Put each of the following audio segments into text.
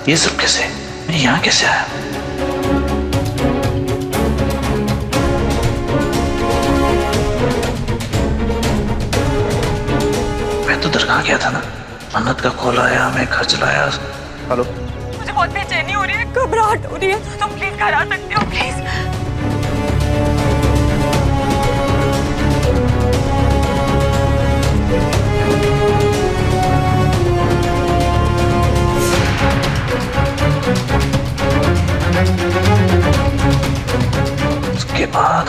ये सब कैसे? मैं यहाँ कैसे आया? मैं तो दरगाह गया था ना। मन्नत का कॉल आया, मैं घर चलाया। हेलो, मुझे बहुत बेचैनी हो रही है, घबराहट हो रही है, तुम प्लीज घर आ सकते हो प्लीज?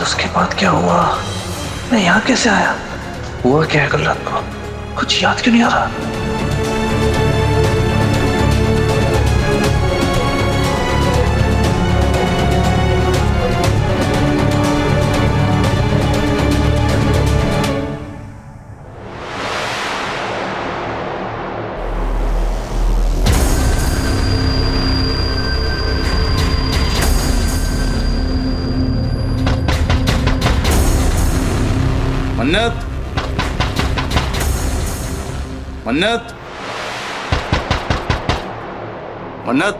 उसके बाद क्या हुआ? मैं यहाँ कैसे आया? हुआ क्या है कल रात को? कुछ याद क्यों नहीं आ रहा? मन्नत, मन्नत, मन्नत।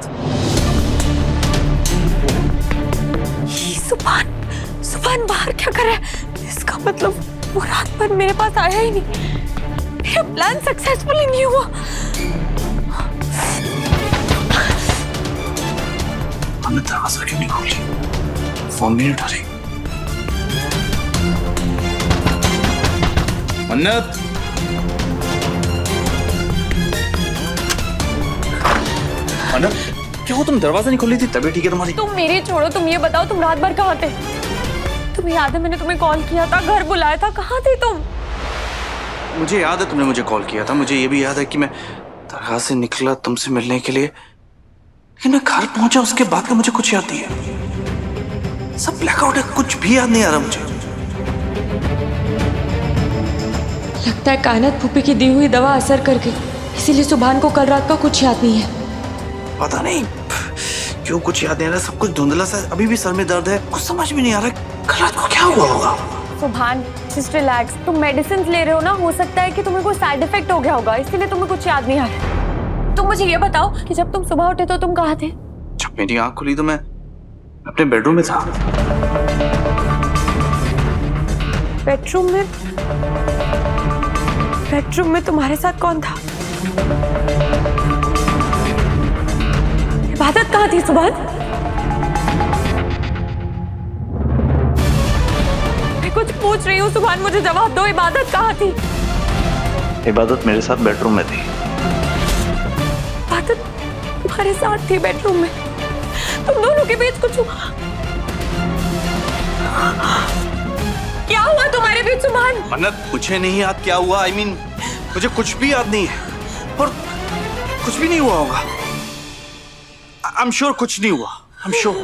सुभान बाहर क्या कर रहा है? इसका मतलब वो रात भर मेरे पास आया ही नहीं। मेरा प्लान सक्सेसफुल ही नहीं हुआ। हमने दरवाजा क्यों नहीं खोली? फोन भी नहीं उठा रही। मन्नत, मन्नत, क्या हो? तुम दरवाजा नहीं खोली थी? तबीयत ठीक है तुम्हारी? तुम मेरी छोड़ो, तुम ये बताओ तुम रात भर कहाँ थे? तुम्हें याद है मैंने तुम्हें कॉल किया था, घर बुलाया था, कहाँ थे तुम? मुझे याद है तुमने मुझे कॉल किया था। मुझे ये भी याद है कि मैं दरगाह से निकला तुमसे मिलने के लिए, लेकिन मैं घर पहुंचा उसके बाद का मुझे कुछ याद नहीं है। सब ब्लैकआउट है, कुछ भी याद नहीं आ रहा मुझे। लगता है कायनात फूफी की दी हुई दवा असर कर गई, इसीलिए सुभान को कल रात का कुछ याद नहीं है। पता नहीं क्यों कुछ याद नहीं आ रहा, सब कुछ धुंधला सा। अभी भी सर में दर्द है, कुछ समझ में नहीं आ रहा कल रात को क्या हुआ होगा। सुभान जस्ट रिलैक्स, तुम मेडिसिन ले रहे हो ना, हो सकता है कि तुम्हें कोई साइड इफेक्ट हो गया होगा, इसीलिए तुम्हें कुछ याद नहीं आ रहा। तुम मुझे ये बताओ कि जब तुम सुबह उठे तो तुम कहाँ थे? जब मेरी आंख खुली तो मैं अपने बेडरूम में था। बेडरूम में? बेडरूम में तुम्हारे साथ कौन था? इबादत कहाँ थी सुभान? मैं कुछ पूछ रही हूँ सुभान, मुझे जवाब दो, इबादत कहाँ थी? इबादत मेरे साथ बेडरूम में थी। इबादत तुम्हारे साथ थी बेडरूम में? तुम दोनों के बीच कुछ हुआ? क्या हुआ तुम्हारे बीच सुभान? मन्नत, मुझे नहीं याद क्या हुआ। I mean, मुझे कुछ भी याद नहीं है और कुछ भी नहीं हुआ होगा। I'm sure कुछ नहीं हुआ। I'm sure।